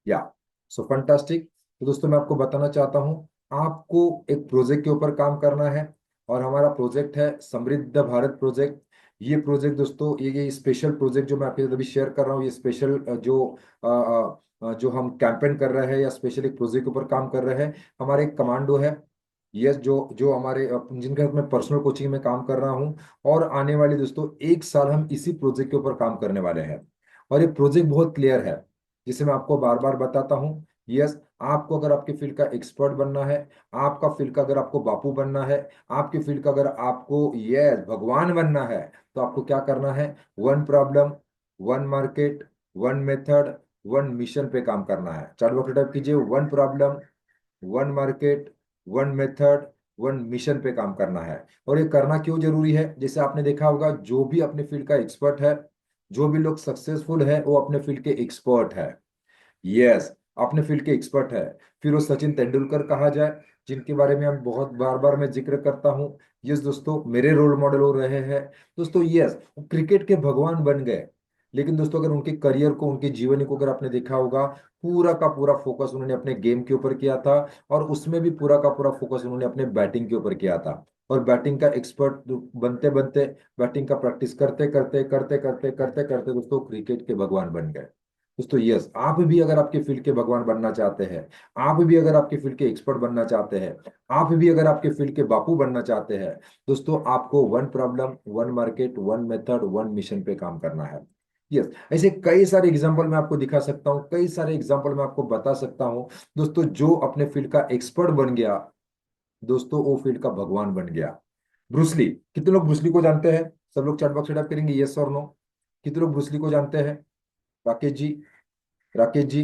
या सो फंटास्टिक। तो दोस्तों मैं आपको बताना चाहता हूँ, आपको एक प्रोजेक्ट के ऊपर काम करना है। और हमारा प्रोजेक्ट है समृद्ध भारत प्रोजेक्ट। ये प्रोजेक्ट दोस्तों, ये स्पेशल प्रोजेक्ट जो मैं आपके साथ अभी शेयर कर रहा हूँ, ये स्पेशल जो हम कैंपेन कर रहे हैं या स्पेशल एक प्रोजेक्ट के ऊपर काम कर रहे हैं, हमारे एक कमांडो है। ये जो जो हमारे जिनके साथ मैं पर्सनल कोचिंग में काम कर रहा हूँ। और आने वाले दोस्तों 1 साल हम इसी प्रोजेक्ट के ऊपर काम करने वाले हैं। और ये प्रोजेक्ट बहुत क्लियर है, जिसे मैं आपको बार बार बताता हूँ। यस, आपको अगर आपके फील्ड का एक्सपर्ट बनना है, आपका फील्ड का अगर आपको बापू बनना है, आपके फील्ड का अगर आपको यस भगवान बनना है, तो आपको क्या करना है? One problem, one market, one method, one mission पे काम करना है। चार्ट बॉक्स टाइप कीजिए, one problem, one market, one method, one mission पे काम करना है। और ये करना क्यों जरूरी है? जैसे आपने देखा होगा, जो भी अपने फील्ड का एक्सपर्ट है, जो भी लोग सक्सेसफुल है, वो अपने फील्ड के एक्सपर्ट है। यस, अपने फील्ड के एक्सपर्ट है। फिर वो सचिन तेंदुलकर कहा जाए, जिनके बारे में हम बहुत बार बार मैं जिक्र करता हूँ। यस दोस्तों, मेरे रोल मॉडल हो रहे हैं। दोस्तों यस, वो क्रिकेट के भगवान बन गए। लेकिन दोस्तों अगर उनके करियर को, उनके जीवनी को अगर आपने देखा होगा, पूरा का पूरा फोकस उन्होंने अपने गेम के ऊपर किया था। और उसमें भी पूरा का पूरा फोकस उन्होंने अपने बैटिंग के ऊपर किया था। और बैटिंग का एक्सपर्ट बनते बनते, बैटिंग का प्रैक्टिस करते करते करते करते करते करते दोस्तों क्रिकेट के भगवान बन गए। दोस्तों यस, आप भी अगर आपके फील्ड के भगवान बनना चाहते हैं, आप भी अगर आपके फील्ड के एक्सपर्ट बनना चाहते हैं, आप भी अगर आपके फील्ड के बापू बनना चाहते हैं, दोस्तों आपको one problem, one market, one method, one mission पे काम करना है। यस, ऐसे कई सारे एग्जांपल मैं आपको दिखा सकता हूँ, कई सारे एग्जांपल मैं आपको बता सकता हूँ। दोस्तों जो अपने फील्ड का एक्सपर्ट बन गया, दोस्तों वो फील्ड का भगवान बन गया। ब्रूसली, कितने लोग ब्रूसली को जानते हैं? सब लोग चैट बॉक्स में टाइप करेंगे यस और नो। कितने लोग ब्रूसली को जानते हैं? राकेश जी, राकेश जी,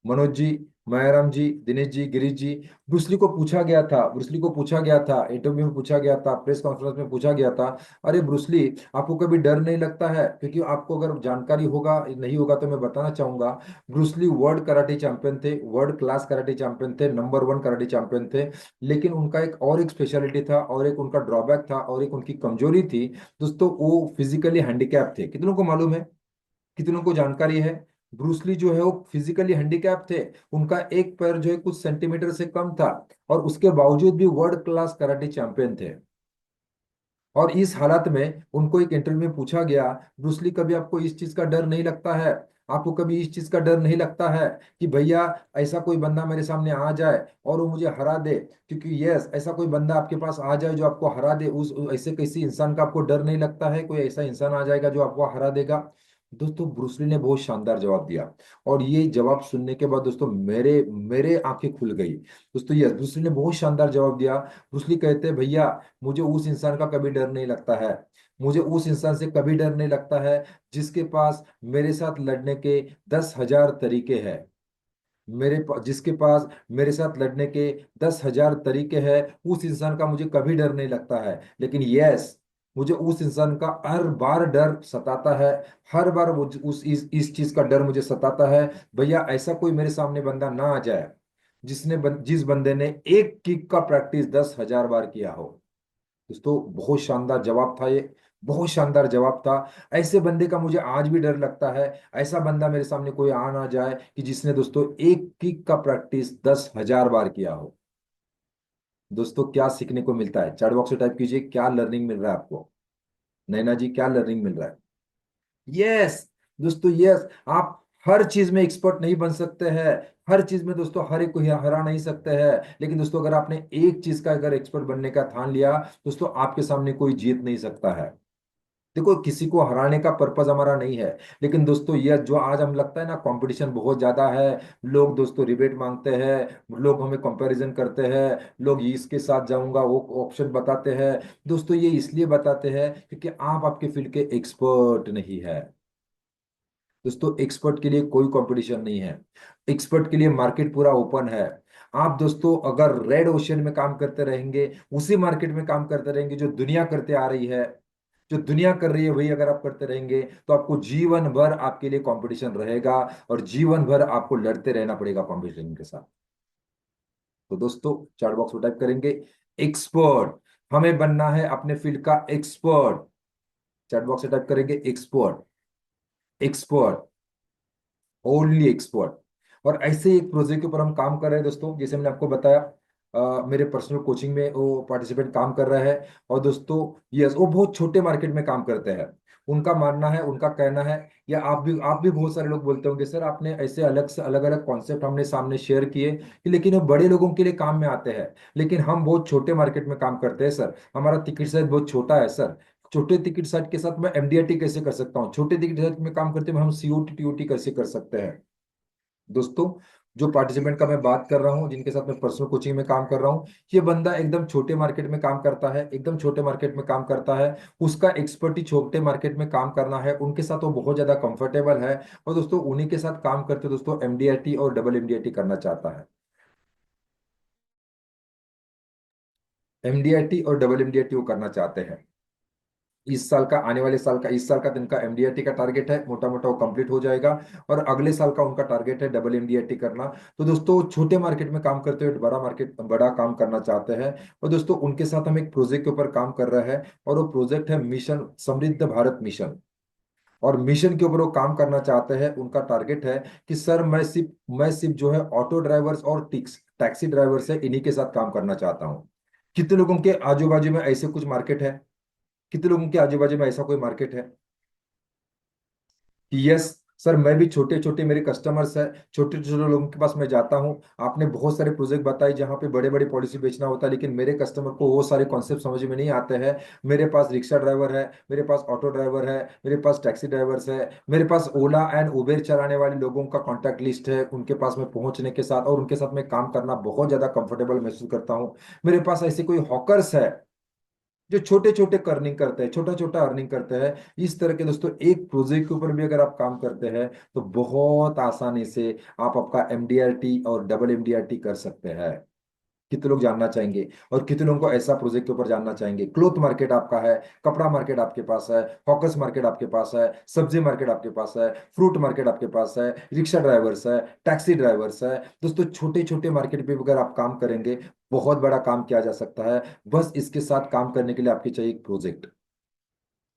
मनोज जी, मायाराम जी, दिनेश जी, गिरीश जी। ब्रूसली को पूछा गया था, ब्रूसली को पूछा गया था, इंटरव्यू में पूछा गया था, प्रेस कॉन्फ्रेंस में पूछा गया था, अरे ब्रूसली, आपको कभी डर नहीं लगता है? क्योंकि आपको अगर जानकारी होगा नहीं होगा तो मैं बताना चाहूंगा। ब्रूसली वर्ल्ड कराटे चैंपियन थे, वर्ल्ड क्लास कराटे चैंपियन थे, नंबर वन कराटे चैंपियन थे। लेकिन उनका एक और एक स्पेशलिटी था, और एक उनका ड्रॉबैक था, और एक उनकी कमजोरी थी। दोस्तों वो फिजिकली हैंडीकैप थे। कितनों को मालूम है? कितनों को जानकारी है? ब्रूसली जो है वो फिजिकली हैंडीकैप थे। उनका एक पैर जो है कुछ सेंटीमीटर से कम था। और उसके बावजूद भी वर्ल्ड क्लास कराटे चैंपियन थे। और इस हालत में उनको एक इंटरव्यू में पूछा गया, ब्रूसली कभी आपको इस चीज का डर नहीं लगता है? आपको कभी इस चीज का डर नहीं लगता है कि भैया ऐसा कोई बंदा मेरे सामने आ जाए और वो मुझे हरा दे? क्योंकि यस, ऐसा कोई बंदा आपके पास आ जाए जो आपको हरा दे, उस ऐसे किसी इंसान का आपको डर नहीं लगता है? कोई ऐसा इंसान आ जाएगा जो आपको हरा देगा? दोस्तों ब्रूसली ने बहुत शानदार जवाब दिया। और ये जवाब सुनने के बाद दोस्तों मेरे मेरे आंखें खुल गई। दोस्तों यस, ब्रूसली ने बहुत शानदार जवाब दिया। ब्रूसली कहते हैं, भैया मुझे उस इंसान का कभी डर नहीं लगता है। मुझे उस इंसान से कभी डर नहीं लगता है जिसके पास मेरे साथ लड़ने के 10,000 तरीके हैं। जिसके पास मेरे साथ लड़ने के 10,000 तरीके हैं, उस इंसान का मुझे कभी डर नहीं लगता है। लेकिन यस, मुझे उस इंसान का हर बार डर सताता है। हर बार वो उस इस चीज का डर मुझे सताता है, भैया ऐसा कोई मेरे सामने बंदा ना आ जाए जिस बंदे ने एक किक का प्रैक्टिस 10,000 बार किया हो। दोस्तों बहुत शानदार जवाब था ये, बहुत शानदार जवाब था। ऐसे बंदे का मुझे आज भी डर लगता है। ऐसा बंदा मेरे सामने कोई आ ना जाए कि जिसने दोस्तों एक किक का प्रैक्टिस 10,000 बार किया हो। दोस्तों क्या सीखने को मिलता है? चैट बॉक्स में टाइप कीजिए, क्या लर्निंग मिल रहा है आपको? नैना जी, क्या लर्निंग मिल रहा है? यस दोस्तों, यस, आप हर चीज में एक्सपर्ट नहीं बन सकते हैं। हर चीज में दोस्तों हर एक को हरा नहीं सकते हैं। लेकिन दोस्तों अगर आपने एक चीज का अगर एक्सपर्ट बनने का ठान लिया, दोस्तों आपके सामने कोई जीत नहीं सकता है। देखो, किसी को हराने का पर्पज हमारा नहीं है। लेकिन दोस्तों ये जो आज हम लगता है ना, कंपटीशन बहुत ज्यादा है। लोग दोस्तों रिबेट मांगते हैं, लोग हमें कंपैरिजन करते हैं, लोग इसके साथ जाऊंगा वो ऑप्शन बताते हैं। दोस्तों ये इसलिए बताते हैं क्योंकि आप आपके फील्ड के एक्सपर्ट नहीं है। दोस्तों एक्सपर्ट के लिए कोई कंपटीशन नहीं है। एक्सपर्ट के लिए मार्केट पूरा ओपन है। आप दोस्तों अगर रेड ओशियन में काम करते रहेंगे, उसी मार्केट में काम करते रहेंगे जो दुनिया करते आ रही है, जो दुनिया कर रही है वही अगर आप करते रहेंगे, तो आपको जीवन भर आपके लिए कंपटीशन रहेगा। और जीवन भर आपको लड़ते रहना पड़ेगा कंपटीशन के साथ। तो दोस्तों चैट बॉक्स में टाइप करेंगे एक्सपर्ट। हमें बनना है अपने फील्ड का एक्सपर्ट। चैट बॉक्स में टाइप करेंगे एक्सपर्ट, एक्सपर्ट, ओनली एक्सपर्ट। और ऐसे ही एक प्रोजेक्ट के ऊपर हम काम कर रहे हैं दोस्तों, जैसे मैंने आपको बताया। मेरे पर्सनल कोचिंग में वो पार्टिसिपेंट काम कर रहा है। और दोस्तों, यस, वो बहुत छोटे मार्केट में काम करते हैं। उनका मानना है, उनका कहना है, या आप भी बहुत सारे लोग बोलते होंगे सर आपने ऐसे अलग से अलग अलग कॉन्सेप्ट हमने सामने शेयर किए कि लेकिन वो बड़े लोगों के लिए काम में आते हैं। लेकिन हम बहुत छोटे मार्केट में काम करते हैं सर, हमारा टिकट साइज बहुत छोटा है सर। छोटे टिकट साइज के साथ मैं एमडीआरटी कैसे कर सकता हूँ? छोटे टिकट साइज में काम करते हुए हम सीओटी टीओटी कैसे कर सकते हैं? दोस्तों, जो पार्टिसिपेंट का मैं बात कर रहा हूँ, जिनके साथ मैं पर्सनल कोचिंग में काम कर रहा हूँ, ये बंदा एकदम छोटे मार्केट में काम करता है, एकदम छोटे मार्केट में काम करता है। उसका एक्सपर्टी छोटे मार्केट में काम करना है, उनके साथ वो बहुत ज्यादा कंफर्टेबल है। और दोस्तों, उन्हीं के साथ काम करते दोस्तों एमडीआईटी और डबल एमडीआईटी करना चाहता है। एमडीआईटी और डबल एमडीआईटी वो करना चाहते हैं। इस साल का, आने वाले साल का, इस साल का तो इनका एमडीआईटी का टारगेट है, मोटा मोटा वो कंप्लीट हो जाएगा। और अगले साल का उनका टारगेट है डबल एमडीआईटी करना। तो दोस्तों, छोटे मार्केट में काम करते हुए बड़ा काम करना चाहते हैं। और दोस्तों, उनके साथ हम एक प्रोजेक्ट के ऊपर काम कर रहे हैं, और वो प्रोजेक्ट है मिशन समृद्ध भारत मिशन। और मिशन के ऊपर वो काम करना चाहते हैं। उनका टारगेट है कि सर मैं सिर्फ जो है ऑटो ड्राइवर्स और टैक्सी ड्राइवर्स है, इन्हीं के साथ काम करना चाहता हूँ। कितने लोगों के आजू बाजू में ऐसे कुछ मार्केट है? कितने लोगों के आजू बाजू में ऐसा कोई मार्केट है कि यस सर, मैं भी छोटे छोटे मेरे कस्टमर्स है, छोटे छोटे लोगों के पास मैं जाता हूँ। आपने बहुत सारे प्रोजेक्ट बताए जहाँ पे बड़े बड़े पॉलिसी बेचना होता है, लेकिन मेरे कस्टमर को वो सारे कॉन्सेप्ट समझ में नहीं आते हैं। मेरे पास रिक्शा ड्राइवर है, मेरे पास ऑटो ड्राइवर है, मेरे पास टैक्सी ड्राइवर्स है, मेरे पास ओला एंड उबेर चलाने वाले लोगों का कॉन्टैक्ट लिस्ट है। उनके पास मैं पहुंचने के साथ और उनके साथ मैं काम करना बहुत ज्यादा कंफर्टेबल महसूस करता हूँ। मेरे पास ऐसे कोई हॉकर्स है जो छोटे छोटे अर्निंग करते हैं, छोटा छोटा अर्निंग करते हैं। इस तरह के दोस्तों एक प्रोजेक्ट के ऊपर भी अगर आप काम करते हैं तो बहुत आसानी से आप आपका एमडीआरटी और डबल एमडीआरटी कर सकते हैं। कितने लोग जानना चाहेंगे? और कितने लोगों को ऐसा प्रोजेक्ट के ऊपर जानना चाहेंगे? क्लोथ मार्केट आपका है, कपड़ा मार्केट आपके पास है, हॉकर्स मार्केट आपके पास है, सब्जी मार्केट आपके पास है, फ्रूट मार्केट आपके पास है, रिक्शा ड्राइवर्स है, टैक्सी ड्राइवर्स है। दोस्तों, छोटे छोटे मार्केट पे अगर आप काम करेंगे, बहुत बड़ा काम किया जा सकता है। बस इसके साथ काम करने के लिए आपके चाहिए एक प्रोजेक्ट,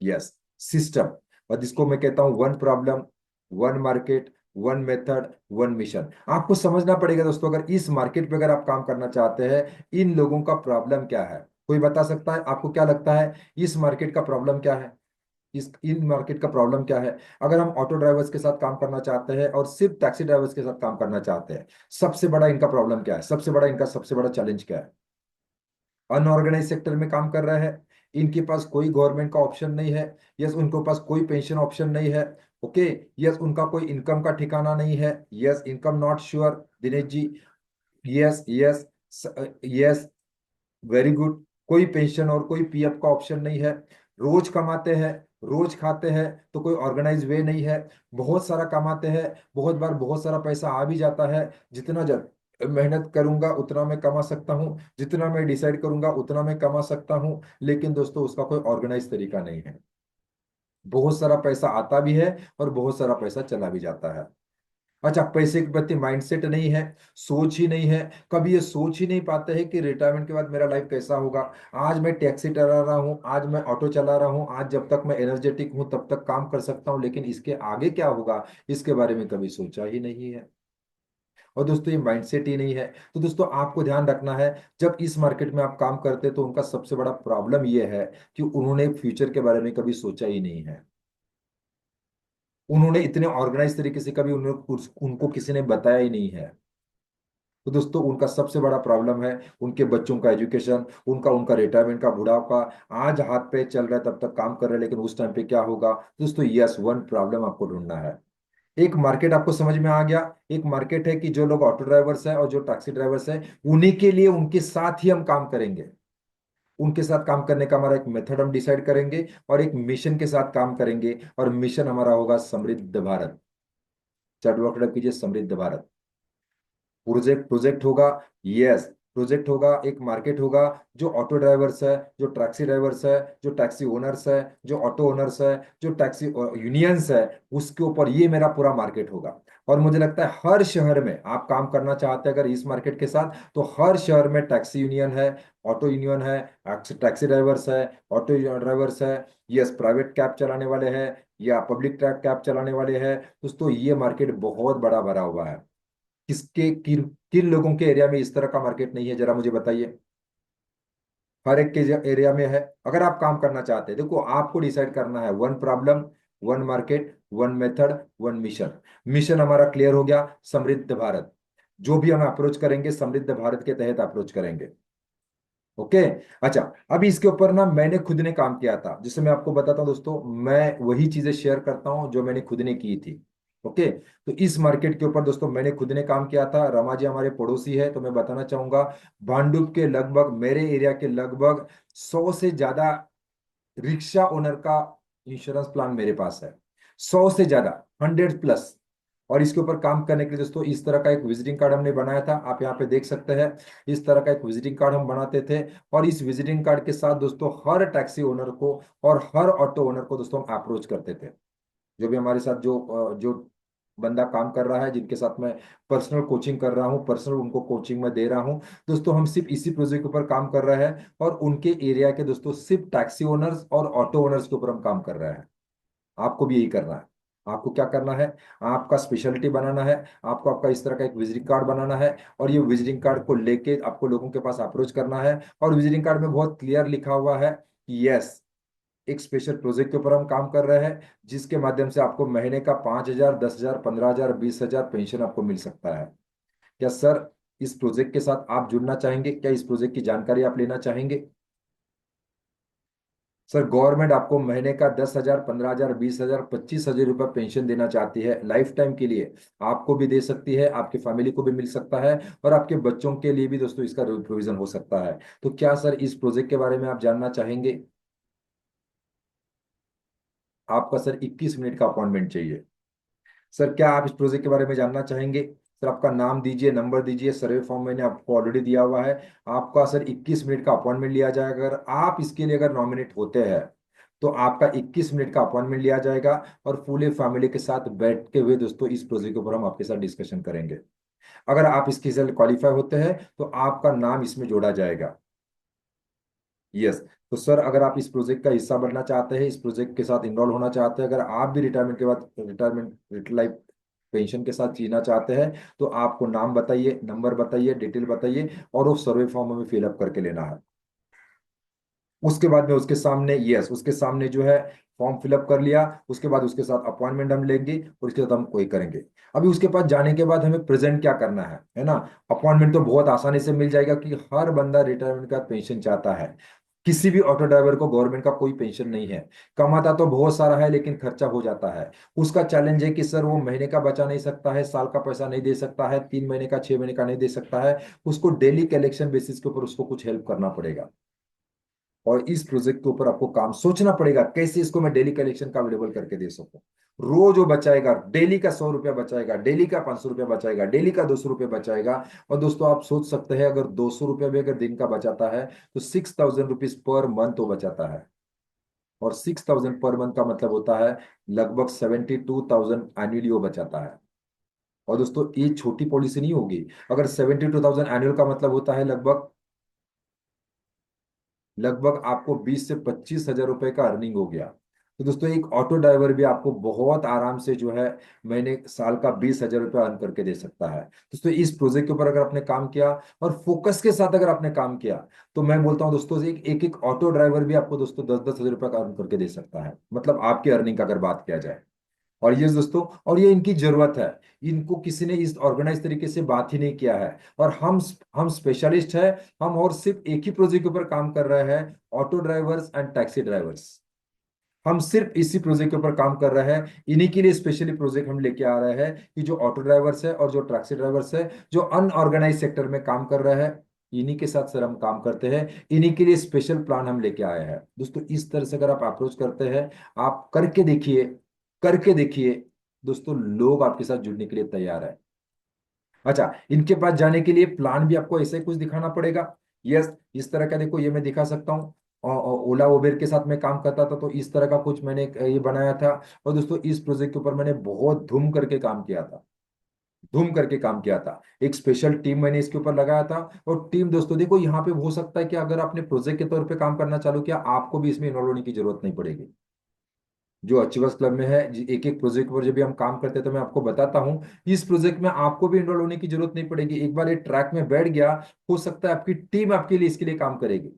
यस, सिस्टम। और जिसको मैं कहता हूं one problem, one market, one method, one mission. आपको समझना पड़ेगा दोस्तों, अगर इस मार्केट पे अगर आप काम करना चाहते हैं, इन लोगों का प्रॉब्लम क्या है? कोई बता सकता है? आपको क्या लगता है इस मार्केट का प्रॉब्लम क्या है? इस इन मार्केट का प्रॉब्लम क्या है? अगर हम ऑटो ड्राइवर्स के साथ काम करना चाहते हैं और सिर्फ टैक्सी ड्राइवर्स के साथ काम करना चाहते हैं, सबसे बड़ा इनका प्रॉब्लम क्या है? सबसे बड़ा चैलेंज क्या है? अनऑर्गेनाइज सेक्टर में काम कर रहे हैं, इनके पास कोई गवर्नमेंट का ऑप्शन नहीं है। यस, उनके पास कोई पेंशन ऑप्शन नहीं है। ओके। यस, उनका कोई इनकम का ठिकाना नहीं है। Yes, income not sure, Dinesh ji. Yes yes yes, very good. कोई पेंशन और कोई पीएफ का ऑप्शन नहीं है। रोज कमाते हैं, रोज खाते हैं, तो कोई ऑर्गेनाइज वे नहीं है। बहुत सारा कमाते हैं, बहुत बार बहुत सारा पैसा आ भी जाता है। जितना मेहनत करूंगा उतना मैं कमा सकता हूँ, जितना मैं डिसाइड करूंगा उतना मैं कमा सकता हूँ। लेकिन दोस्तों, उसका कोई ऑर्गेनाइज तरीका नहीं है। बहुत सारा पैसा आता भी है और बहुत सारा पैसा चला भी जाता है। अच्छा, पैसे के प्रति माइंडसेट नहीं है, सोच ही नहीं है। कभी ये सोच ही नहीं पाते हैं कि रिटायरमेंट के बाद मेरा लाइफ कैसा होगा। आज मैं टैक्सी चला रहा हूँ, आज मैं ऑटो चला रहा हूँ, आज जब तक मैं एनर्जेटिक हूँ तब तक काम कर सकता हूँ, लेकिन इसके आगे क्या होगा, इसके बारे में कभी सोचा ही नहीं है। और दोस्तों, ये माइंडसेट ही नहीं है। तो दोस्तों, आपको ध्यान रखना है, जब इस मार्केट में आप काम करते हैं तो उनका सबसे बड़ा प्रॉब्लम ये है कि उन्होंने फ्यूचर के बारे में कभी सोचा ही नहीं है। उन्होंने इतने ऑर्गेनाइज तरीके से कभी उनको किसी ने बताया ही नहीं है। तो दोस्तों, उनका सबसे बड़ा प्रॉब्लम है उनके बच्चों का एजुकेशन, उनका उनका रिटायरमेंट का बुढ़ापा। आज हाथ पे चल रहा है, तब तक काम कर रहे हैं, लेकिन उस टाइम पे क्या होगा? दोस्तों, यस, वन प्रॉब्लम आपको ढूंढना है। एक मार्केट आपको समझ में आ गया। एक मार्केट है कि जो लोग ऑटो ड्राइवर्स हैं और जो टैक्सी ड्राइवर्स हैं, उन्हीं के लिए, उनके साथ ही हम काम करेंगे। उनके साथ काम करने का हमारा एक मेथड हम डिसाइड करेंगे और एक मिशन के साथ काम करेंगे। और मिशन हमारा होगा समृद्ध भारत। चैट वर्क कीजिए, समृद्ध भारत। प्रोजेक्ट प्रोजेक्ट होगा, यस, प्रोजेक्ट होगा, एक मार्केट होगा। जो ऑटो ड्राइवर्स है, जो टैक्सी ड्राइवर्स है, जो टैक्सी ओनर्स है, जो ऑटो ओनर्स है, जो टैक्सी यूनियंस है, उसके ऊपर ये मेरा पूरा मार्केट होगा। और मुझे लगता है हर शहर में आप काम करना चाहते हैं अगर इस मार्केट के साथ, तो हर शहर में टैक्सी यूनियन है, ऑटो यूनियन है, टैक्सी ड्राइवर्स है, ऑटो ड्राइवर्स है, यस, प्राइवेट कैब चलाने वाले हैं या पब्लिक कैब चलाने वाले हैं। दोस्तों, ये मार्केट बहुत बड़ा भरा हुआ है। किन किन लोगों के एरिया में इस तरह का मार्केट नहीं है, जरा मुझे बताइए। हर एक के एरिया में है। अगर आप काम करना चाहते हैं, देखो आपको डिसाइड करना है, one problem, one market, one method, one mission. Mission हमारा क्लियर हो गया, समृद्ध भारत। जो भी हम अप्रोच करेंगे समृद्ध भारत के तहत अप्रोच करेंगे। ओके। अच्छा, अभी इसके ऊपर ना मैंने खुद ने काम किया था, जिससे मैं आपको बताता हूँ दोस्तों, मैं वही चीजें शेयर करता हूँ जो मैंने खुद ने की थी। ओके। तो इस मार्केट के ऊपर दोस्तों मैंने खुद ने काम किया था। रमा जी हमारे पड़ोसी है, तो मैं बताना चाहूंगा, भांडुप के लगभग, मेरे एरिया के लगभग 100 से ज्यादा रिक्शा ओनर का इंश्योरेंस प्लान मेरे पास है। 100 से ज्यादा, 100+। और इसके ऊपर काम करने के लिए दोस्तों इस तरह का एक विजिटिंग कार्ड हमने बनाया था, आप यहाँ पे देख सकते हैं। इस तरह का एक विजिटिंग कार्ड हम बनाते थे। और इस विजिटिंग कार्ड के साथ दोस्तों हर टैक्सी ओनर को और हर ऑटो ओनर को दोस्तों हम अप्रोच करते थे। जो भी हमारे साथ जो बंदा काम कर रहा है, जिनके साथ मैं पर्सनल कोचिंग कर रहा हूँ, पर्सनल उनको कोचिंग में दे रहा हूँ दोस्तों, हम सिर्फ इसी प्रोजेक्ट के ऊपर काम कर रहे हैं। और उनके एरिया के दोस्तों सिर्फ टैक्सी ओनर्स और ऑटो ओनर्स के ऊपर हम काम कर रहे हैं। आपको भी यही करना है। आपको क्या करना है, आपका स्पेशलिटी बनाना है। आपको आपका इस तरह का एक विजिटिंग कार्ड बनाना है। और ये विजिटिंग कार्ड को लेके आपको लोगों के पास अप्रोच करना है। और विजिटिंग कार्ड में बहुत क्लियर लिखा हुआ है कि यस, एक स्पेशल प्रोजेक्ट के ऊपर हम काम कर रहे हैं, जिसके माध्यम से आपको महीने का 5,000, 10,000, 15,000, 20,000 पेंशन आपको मिल सकता है। क्या सर इस प्रोजेक्ट के साथ आप जुड़ना चाहेंगे? क्या इस प्रोजेक्ट की जानकारी आप लेना चाहेंगे? सर गवर्नमेंट आपको महीने का 10,000, 15,000, 20,000, 25,000 रुपये पेंशन देना चाहती है, लाइफ टाइम के लिए। आपको भी दे सकती है, आपकी फैमिली को भी मिल सकता है, और आपके बच्चों के लिए भी दोस्तों इसका प्रोविजन हो सकता है। तो क्या सर इस प्रोजेक्ट के बारे में आप जानना चाहेंगे? आपका सर 21 मिनट का अपॉइंटमेंट चाहिए। सर क्या आप इस प्रोजेक्ट के बारे में जानना चाहेंगे? सर आपका नाम दीजिए, नंबर दीजिए, सर्वे फॉर्म मैंने आपको ऑलरेडी दिया हुआ है। आपका सर 21 मिनट का अपॉइंटमेंट लिया जाएगा। अगर आप इसके लिए अगर नॉमिनेट होते हैं, तो आपका 21 मिनट का अपॉइंटमेंट लिया जाएगा। और पूरे फैमिली के साथ बैठ के हुए दोस्तों इस प्रोजेक्ट के ऊपर हम आपके साथ डिस्कशन करेंगे। अगर आप इसके साथ क्वालिफाई होते हैं, तो आपका नाम इसमें जोड़ा जाएगा। यस। तो सर अगर आप इस प्रोजेक्ट का हिस्सा बनना चाहते हैं, इस प्रोजेक्ट के साथ इनरोल होना चाहते हैं, अगर आप भी रिटायरमेंट के बाद रिटायरमेंट लाइफ पेंशन के साथ जीना चाहते हैं, तो आपको नाम बताइए, नंबर बताइए, डिटेल बताइए, और वो सर्वे फॉर्म हमें फिलअप करके लेना है। उसके बाद में उसके सामने, यस, उसके सामने जो है फॉर्म फिलअप कर लिया, उसके बाद उसके साथ अपॉइंटमेंट हम लेंगे, और उसके साथ हम कोई करेंगे। अभी उसके पास जाने के बाद हमें प्रेजेंट क्या करना है ना। अपॉइंटमेंट तो बहुत आसानी से मिल जाएगा, कि हर बंदा रिटायरमेंट का पेंशन चाहता है। किसी भी ऑटो ड्राइवर को गवर्नमेंट का कोई पेंशन नहीं है। कमाता तो बहुत सारा है, लेकिन खर्चा हो जाता है। उसका चैलेंज है कि सर वो महीने का बचा नहीं सकता है, साल का पैसा नहीं दे सकता है, 3 महीने का, 6 महीने का नहीं दे सकता है। उसको डेली कलेक्शन बेसिस के ऊपर उसको कुछ हेल्प करना पड़ेगा। और इस प्रोजेक्ट के ऊपर आपको काम सोचना पड़ेगा, कैसे इसको मैं डेली कलेक्शन का अवेलेबल करके दे सकूं। रोज वो बचाएगा, डेली का 100 रुपया बचाएगा, डेली का 500 रुपया बचाएगा, डेली का 200 रुपया बचाएगा। और दोस्तों आप सोच सकते हैं, अगर 200 रुपया भी अगर दिन का बचाता है, तो 6,000 रुपीज पर मंथ वो बचाता है। और 6,000 पर मंथ का मतलब होता है लगभग 72,000 एनुअली वो बचाता है। और दोस्तों ये छोटी पॉलिसी नहीं होगी। अगर 72,000 एनुअल का मतलब होता है लगभग लगभग आपको 20 से 25 हजार रुपए का अर्निंग हो गया। तो दोस्तों एक ऑटो ड्राइवर भी आपको बहुत आराम से जो है महीने साल का 20 हजार रुपया अर्न करके दे सकता है। दोस्तों इस प्रोजेक्ट के ऊपर अगर आपने काम किया, और फोकस के साथ अगर आपने काम किया, तो मैं बोलता हूँ दोस्तों, एक एक, एक ऑटो ड्राइवर भी आपको दोस्तों 10-10 हजार रुपया का अर्न करके दे सकता है, मतलब आपकी अर्निंग का अगर बात किया जाए। और ये दोस्तों, और ये इनकी जरूरत है। इनको किसी ने इस ऑर्गेनाइज तरीके से बात ही नहीं किया है। और हम स्पेशलिस्ट है। हम और सिर्फ एक ही प्रोजेक्ट के ऊपर काम कर रहे हैं, auto drivers and taxi drivers. हम सिर्फ इसी प्रोजेक्ट के ऊपर काम कर रहे हैं। इन्हीं के लिए स्पेशली प्रोजेक्ट हम लेके आ रहे हैं, कि जो ऑटो ड्राइवर्स है और जो टैक्सी ड्राइवर्स है, जो अनऑर्गेनाइज सेक्टर में काम कर रहे हैं, इन्हीं के साथ सर हम काम करते हैं। इन्हीं के लिए स्पेशल प्लान हम लेके आए हैं दोस्तों। इस तरह से अगर आप अप्रोच करते हैं, आप करके देखिए, करके देखिए दोस्तों, लोग आपके साथ जुड़ने के लिए तैयार है। अच्छा, इनके पास जाने के लिए प्लान भी आपको ऐसे कुछ दिखाना पड़ेगा। यस, इस तरह का देखो, ये मैं दिखा सकता हूँ। ओला उबेर के साथ मैं काम करता था, तो इस तरह का कुछ मैंने ये बनाया था। और दोस्तों इस प्रोजेक्ट के ऊपर मैंने बहुत धूम करके काम किया था। धूम करके काम किया था। एक स्पेशल टीम मैंने इसके ऊपर लगाया था। और टीम दोस्तों देखो, यहाँ पे हो सकता है कि अगर आपने प्रोजेक्ट के तौर पे काम करना चालू किया, आपको भी इसमें इन्वॉल्व होने की जरूरत नहीं पड़ेगी। जो अचीवर्स क्लब में है, एक एक प्रोजेक्ट पर जब भी हम काम करते हैं तो मैं आपको बताता हूँ। इस प्रोजेक्ट में आपको भी इनरोल होने की जरूरत नहीं पड़ेगी, एक बार ये ट्रैक में बैठ गया, हो सकता है आपकी टीम आपके लिए इसके लिए काम करेगी।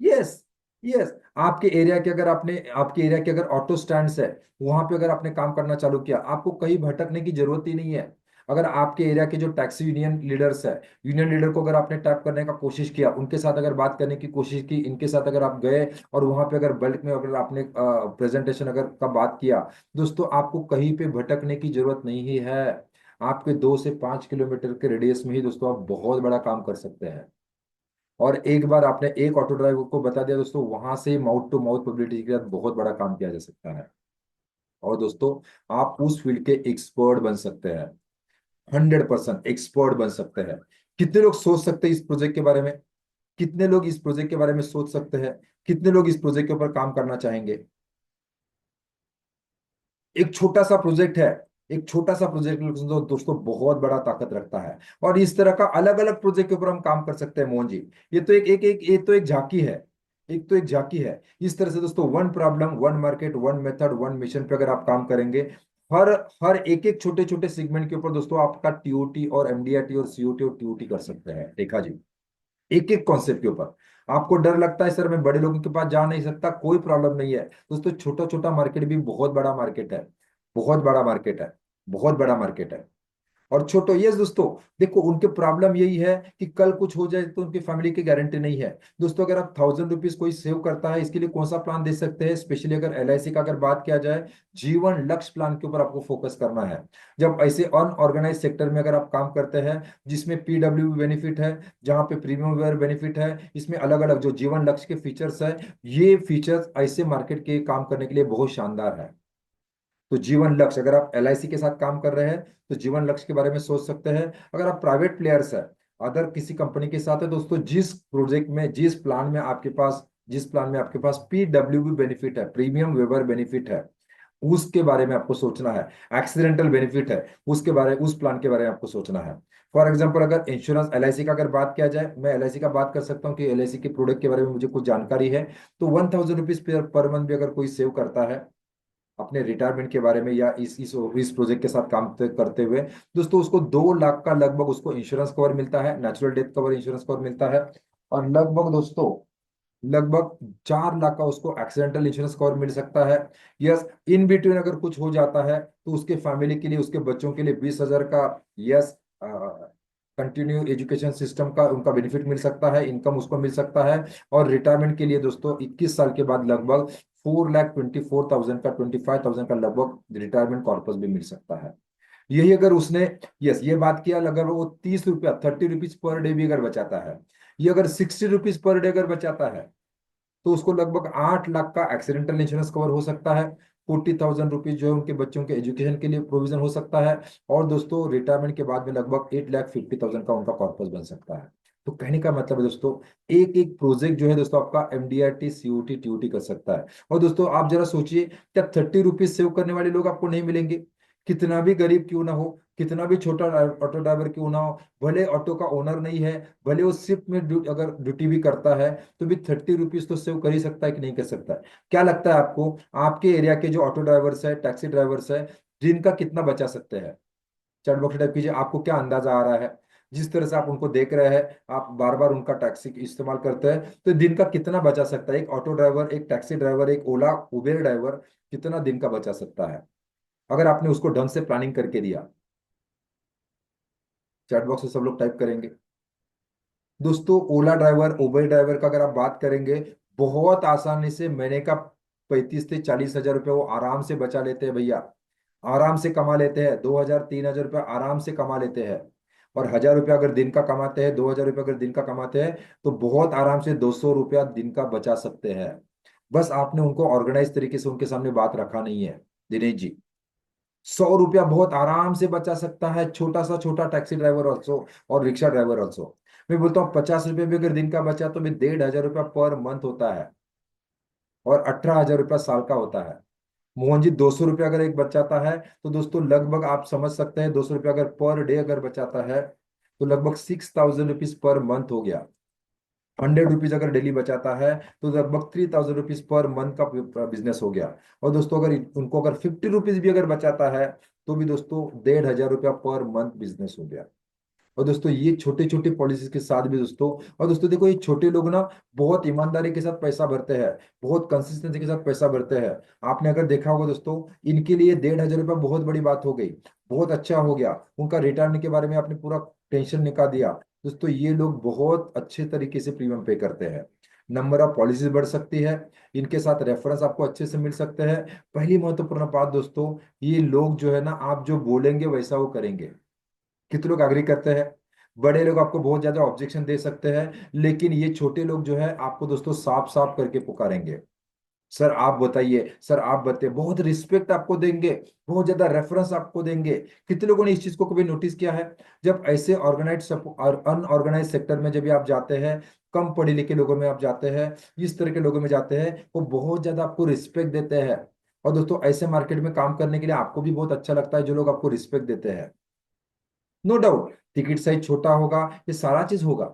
Yes, yes. आपके एरिया के अगर ऑटो स्टैंड्स है, वहां पे अगर आपने काम करना चालू किया, आपको कहीं भटकने की जरूरत ही नहीं है। अगर आपके एरिया के जो टैक्सी यूनियन लीडर्स है, यूनियन लीडर को अगर आपने टैप करने का कोशिश किया, उनके साथ अगर बात करने की कोशिश की, इनके साथ अगर आप गए और वहां पे अगर बल्क में अगर आपने प्रेजेंटेशन अगर का बात किया, दोस्तों आपको कहीं पे भटकने की जरूरत नहीं है। आपके 2 से 5 किलोमीटर के रेडियस में ही दोस्तों आप बहुत बड़ा काम कर सकते हैं। और एक बार आपने एक ऑटो ड्राइवर को बता दिया दोस्तों, वहां से माउथ टू माउथ पब्लिसिटी के साथ बहुत बड़ा काम किया जा सकता है। और दोस्तों आप उस फील्ड के एक्सपर्ट बन सकते हैं, 100% एक्सपर्ट बन सकते हैं। कितने लोग सोच सकते हैं इस प्रोजेक्ट के बारे में? कितने लोग इस प्रोजेक्ट के बारे में सोच सकते हैं? कितने लोग इस प्रोजेक्ट के ऊपर काम करना चाहेंगे? एक छोटा सा प्रोजेक्ट है, एक छोटा सा प्रोजेक्ट दोस्तों बहुत बड़ा ताकत रखता है। और इस तरह का अलग अलग प्रोजेक्ट के ऊपर हम काम कर सकते हैं मोहन जी। ये तो एक झांकी है, एक तो एक झांकी है। इस तरह से दोस्तों one problem one market one method one mission पे अगर आप काम करेंगे, हर हर एक एक छोटे छोटे सेगमेंट के ऊपर दोस्तों आपका टीओटी और एमडीआरटी और सीओटी और टीओटी कर सकते हैं, देखा जी। एक एक कॉन्सेप्ट के ऊपर। आपको डर लगता है सर मैं बड़े लोगों के पास जा नहीं सकता, कोई प्रॉब्लम नहीं है दोस्तों, छोटा छोटा मार्केट भी बहुत बड़ा मार्केट है, बहुत बड़ा मार्केट है, बहुत बड़ा मार्केट है। और छोटो, यस दोस्तों, देखो उनके प्रॉब्लम यही है कि कल कुछ हो जाए तो उनकी फैमिली की गारंटी नहीं है। दोस्तों अगर आप 1000 रुपीज कोई सेव करता है, इसके लिए कौन सा प्लान दे सकते हैं? स्पेशली अगर एलआईसी का अगर बात किया जाए, जीवन लक्ष्य प्लान के ऊपर आपको फोकस करना है। जब ऐसे अनऑर्गेनाइज सेक्टर में अगर आप काम करते हैं, जिसमें पीडब्ल्यू बेनिफिट है, जहाँ पे प्रीमियम वेयर बेनिफिट है, इसमें अलग अलग जो जीवन लक्ष्य के फीचर्स है, ये फीचर्स ऐसे मार्केट के काम करने के लिए बहुत शानदार है। तो जीवन लक्ष्य, अगर आप एलआईसी के साथ काम कर रहे हैं तो जीवन लक्ष्य के बारे में सोच सकते हैं। अगर आप प्राइवेट प्लेयर्स है, अदर किसी कंपनी के साथ है दोस्तों, जिस प्लान में आपके पास पीडब्ल्यूबी बेनिफिट है, प्रीमियम वेबर बेनिफिट है, उसके बारे में आपको सोचना है। एक्सीडेंटल बेनिफिट है, उस प्लान के बारे में आपको सोचना है। फॉर एग्जाम्पल अगर इंश्योरेंस एलआईसी का अगर बात किया जाए, मैं एलआईसी का बात कर सकता हूँ कि एलआईसी के प्रोडक्ट के बारे में मुझे कुछ जानकारी है। तो 1000 रुपीज पर मंथ भी अगर कोई सेव करता है अपने रिटायरमेंट के बारे में, या इस प्रोजेक्ट के साथ काम करते हुए, दोस्तों उसको 2 लाख का लगभग उसको इंश्योरेंस कवर मिलता है, natural death cover insurance cover मिलता है। और लगभग दोस्तों लगभग 4 लाख का उसको एक्सीडेंटल इंश्योरेंस कवर मिल सकता है। यस, इन बिटवीन अगर कुछ हो जाता है तो उसके फैमिली के लिए, उसके बच्चों के लिए 20,000 का, यस, कंटिन्यू एजुकेशन सिस्टम का उनका बेनिफिट मिल सकता है, इनकम उसको मिल सकता है। और रिटायरमेंट के लिए दोस्तों 21 साल के बाद लगभग 4,24,000 का, 25,000 का लगभग रिटायरमेंट कॉर्पस भी मिल सकता है। यही अगर उसने, यस, ये बात किया, अगर वो 30 रुपया 30 रुपीज पर डे भी अगर बचाता है, ये अगर 60 रुपीज पर डे अगर बचाता है, तो उसको लगभग 8 लाख का एक्सीडेंटल इंश्योरेंस कवर हो सकता है। 40,000 रुपीज जो है उनके बच्चों के एजुकेशन के लिए प्रोविजन हो सकता है। और दोस्तों रिटायरमेंट के बाद में लगभग 8,50,000 का उनका कॉर्पस बन सकता है। तो कहने का मतलब है दोस्तों, एक एक प्रोजेक्ट जो है दोस्तों आपका एमडीआरटी सीओटी टीओटी कर सकता है। और दोस्तों आप जरा सोचिए, क्या 30 रुपीज सेव करने वाले लोग आपको नहीं मिलेंगे? कितना भी गरीब क्यों ना हो, कितना भी छोटा ऑटो ड्राइवर क्यों ना हो, भले ऑटो का ओनर नहीं है, भले वो शिफ्ट में अगर ड्यूटी भी करता है, तो भी 30 रुपीज तो सेव कर ही सकता है कि नहीं कर सकता है? क्या लगता है आपको, आपके एरिया के जो ऑटो ड्राइवर्स है, टैक्सी ड्राइवर्स है, दिन का कितना बचा सकते हैं? चैट बॉक्स टाइप कीजिए, आपको क्या अंदाजा आ रहा है? जिस तरह से आप उनको देख रहे हैं, आप बार बार उनका टैक्सी इस्तेमाल करते हैं, तो दिन का कितना बचा सकता है एक ऑटो ड्राइवर, एक टैक्सी ड्राइवर, एक ओला उबेर ड्राइवर, कितना दिन का बचा सकता है अगर आपने उसको ढंग से प्लानिंग करके दिया? चैट बॉक्स में सब लोग टाइप करेंगे। दोस्तों ओला ड्राइवर उबर ड्राइवर का अगर आप बात करेंगे, बहुत आसानी से महीने का 35 से 40 हजार रुपये वो आराम से बचा लेते हैं भैया। आराम से कमा लेते हैं, 2,000 3,000 रुपये आराम से कमा लेते हैं। और 1,000 रुपया अगर दिन का कमाते हैं, 2,000 रुपये अगर दिन का कमाते हैं, तो बहुत आराम से 200 रुपया दिन का बचा सकते हैं। बस आपने उनको ऑर्गेनाइज तरीके से उनके सामने बात रखा नहीं है, दिनेश जी। 100 रुपया बहुत आराम से बचा सकता है छोटा सा छोटा टैक्सी ड्राइवर ऑल्सो, और रिक्शा ड्राइवर ऑल्सो। मैं बोलता हूँ 50 रुपये भी अगर दिन का बचा तो भी 1,500 रुपया पर मंथ होता है, और 18,000 रुपया साल का होता है। मोहन जी 200 रुपया अगर एक बचाता है, तो दोस्तों लगभग आप समझ सकते हैं 200 रुपया अगर पर डे अगर बचाता है, तो लगभग 6,000 रुपीज पर मंथ हो गया। 100 रुपीज अगर डेली बचाता है तो लगभग 3000 रुपीज पर मंथ का बिजनेस हो गया। और दोस्तों अगर उनको अगर 50 रुपीज भी अगर बचाता है तो भी दोस्तों 1500 रुपया पर मंथ बिजनेस हो गया। और दोस्तों ये छोटे छोटे पॉलिसीज के साथ भी दोस्तों, और दोस्तों देखो ये छोटे लोग ना बहुत ईमानदारी के साथ पैसा भरते हैं, बहुत कंसिस्टेंसी के साथ पैसा भरते हैं। आपने अगर देखा होगा दोस्तों, इनके लिए 1500 रुपया बहुत बड़ी बात हो गई, बहुत अच्छा हो गया। उनका रिटायरमेंट के बारे में आपने पूरा टेंशन निकाल दिया। दोस्तों ये लोग बहुत अच्छे तरीके से प्रीमियम पे करते हैं। नंबर ऑफ पॉलिसीज बढ़ सकती है, इनके साथ रेफरेंस आपको अच्छे से मिल सकते हैं। पहली महत्वपूर्ण बात दोस्तों, ये लोग जो है ना, आप जो बोलेंगे वैसा वो करेंगे। कितने लोग एग्री करते हैं? बड़े लोग आपको बहुत ज्यादा ऑब्जेक्शन दे सकते हैं, लेकिन ये छोटे लोग जो है आपको दोस्तों साफ साफ करके पुकारेंगे। सर आप बताइए, सर आप बताइए, बहुत रिस्पेक्ट आपको देंगे, बहुत ज्यादा रेफरेंस आपको देंगे। कितने लोगों ने इस चीज को कभी नोटिस किया है? जब ऐसे ऑर्गेनाइज और अनऑर्गेनाइज सेक्टर में जब भी आप जाते हैं, कम पढ़े लिखे लोगों में आप जाते हैं, इस तरह के लोगों में जाते हैं, वो बहुत ज्यादा आपको रिस्पेक्ट देते हैं। और दोस्तों ऐसे मार्केट में काम करने के लिए आपको भी बहुत अच्छा लगता है जो लोग आपको रिस्पेक्ट देते हैं। नो डाउट टिकट साइज छोटा होगा, ये सारा चीज होगा,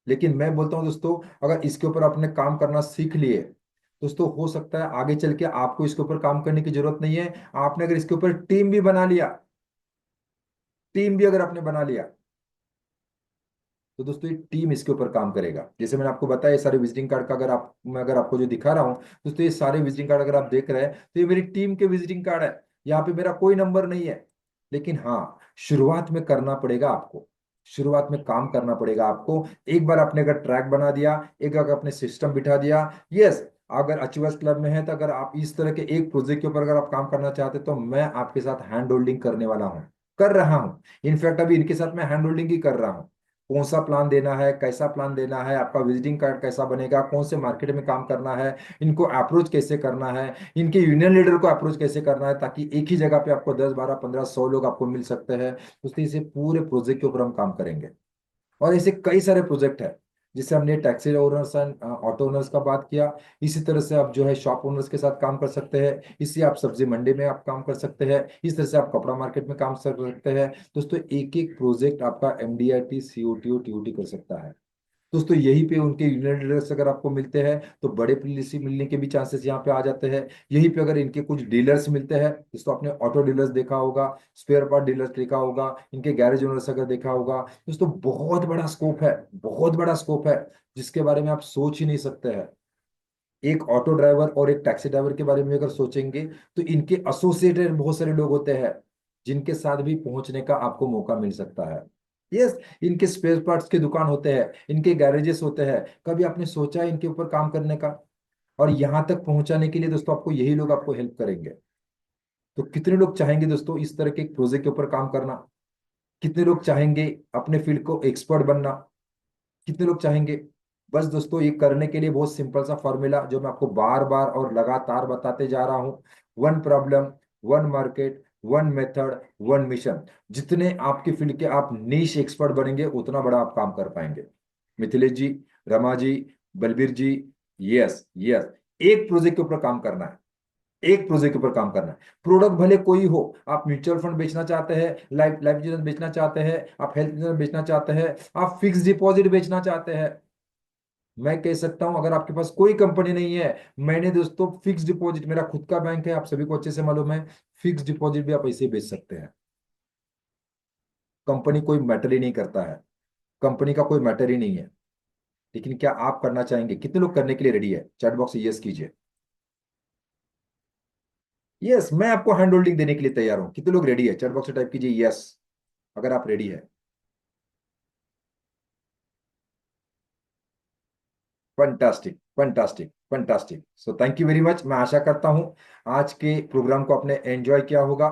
लेकिन मैं बोलता हूँ दोस्तों, अगर इसके ऊपर आपने काम करना सीख लिए, दोस्तों हो सकता है आगे चल के आपको इसके ऊपर काम करने की जरूरत नहीं है। आपने अगर इसके ऊपर टीम भी बना लिया, टीम भी अगर आपने बना लिया, तो दोस्तों ये टीम इसके ऊपर काम करेगा। जैसे मैंने आपको बताया, ये सारे विजिटिंग कार्ड का अगर आप, मैं अगर आपको जो दिखा रहा हूँ दोस्तों, ये सारे विजिटिंग कार्ड अगर आप देख रहे हैं तो ये मेरी टीम के विजिटिंग कार्ड है। यहाँ पे मेरा कोई नंबर नहीं है, लेकिन हाँ शुरुआत में करना पड़ेगा आपको, शुरुआत में काम करना पड़ेगा आपको। एक बार आपने अगर ट्रैक बना दिया, एक अगर आपने सिस्टम बिठा दिया, यस, अगर अचीवर्स क्लब में है तो अगर आप इस तरह के एक प्रोजेक्ट के ऊपर अगर आप काम करना चाहते हैं तो मैं आपके साथ हैंड होल्डिंग करने वाला हूँ, कर रहा हूँ। इनफैक्ट अभी इनके साथ मैं हैंड होल्डिंग ही कर रहा हूँ। कौन सा प्लान देना है, कैसा प्लान देना है, आपका विजिटिंग कार्ड कैसा बनेगा, कौन से मार्केट में काम करना है, इनको अप्रोच कैसे करना है, इनके यूनियन लीडर को अप्रोच कैसे करना है, ताकि एक ही जगह पे आपको 10 12 15 100 लोग आपको मिल सकते हैं। तो इसे पूरे प्रोजेक्ट के ऊपर हम काम करेंगे। और ऐसे कई सारे प्रोजेक्ट है, जिससे हमने taxi owners and auto owners का बात किया। इसी तरह से आप जो है शॉप ओनर्स के साथ काम कर सकते हैं, इससे आप सब्जी मंडी में आप काम कर सकते हैं, इस तरह से आप कपड़ा मार्केट में काम कर सकते हैं। दोस्तों एक एक प्रोजेक्ट आपका एमडीआरटी सीओटीओ टीओटी कर सकता है। दोस्तों यहीं पे उनके यूनिट डीलर्स अगर आपको मिलते हैं तो बड़े पॉलिसी मिलने के भी चांसेस यहाँ पे आ जाते हैं। यहीं पे अगर इनके कुछ डीलर्स मिलते हैं, दोस्तों आपने ऑटो डीलर्स देखा होगा, स्पेयर पार्ट डीलर्स देखा होगा, इनके गैरेज ओनर्स अगर देखा होगा, दोस्तों बहुत बड़ा स्कोप है, बहुत बड़ा स्कोप है, जिसके बारे में आप सोच ही नहीं सकते हैं। एक ऑटो ड्राइवर और एक टैक्सी ड्राइवर के बारे में अगर सोचेंगे तो इनके एसोसिएटेड बहुत सारे लोग होते हैं, जिनके साथ भी पहुंचने का आपको मौका मिल सकता है। यस, इनके स्पेयर पार्ट्स के दुकान होते हैं, इनके गैरेजेस होते हैं। कभी आपने सोचा है इनके ऊपर काम करने का? और यहाँ तक पहुंचाने के लिए दोस्तों आपको यही लोग आपको हेल्प करेंगे। तो कितने लोग चाहेंगे दोस्तों इस तरह के एक प्रोजेक्ट के ऊपर काम करना? कितने लोग चाहेंगे अपने फील्ड को एक्सपर्ट बनना? कितने लोग चाहेंगे? बस दोस्तों ये करने के लिए बहुत सिंपल सा फॉर्मूला जो मैं आपको बार बार और लगातार बताते जा रहा हूँ। One problem, one market, one method, one mission. जितने आपके फील्ड के आप नीश एक्सपर्ट बनेंगे उतना बड़ा आप काम कर पाएंगे। मिथिलेश जी, रमा जी, बलबीर जी, यस यस, एक प्रोजेक्ट के ऊपर काम करना है, एक प्रोजेक्ट के ऊपर काम करना है। प्रोडक्ट भले कोई हो, आप म्यूचुअल फंड बेचना चाहते हैं, लाइफ लाइफ इंश्योरेंस बेचना चाहते हैं, आप हेल्थ इंश्योरेंस बेचना चाहते हैं, आप फिक्स डिपॉजिट बेचना चाहते हैं, मैं कह सकता हूं अगर आपके पास कोई कंपनी नहीं है, मैंने दोस्तों फिक्स डिपॉजिट, मेरा खुद का बैंक है, आप सभी को अच्छे से मालूम है, फिक्स डिपॉजिट भी आप ऐसे ही बेच सकते हैं। कंपनी कोई मैटर ही नहीं करता है, कंपनी का कोई मैटर ही नहीं है। लेकिन क्या आप करना चाहेंगे? कितने लोग करने के लिए रेडी है? चैट बॉक्स से यस कीजिए। यस, मैं आपको हैंड होल्डिंग देने के लिए तैयार हूं। कितने लोग रेडी है? चैट बॉक्स से टाइप कीजिए यस, अगर आप रेडी है। Fantastic fantastic fantastic, so thank you very much. मैं आशा करता हूं आज के प्रोग्राम को आपने एंजॉय किया होगा।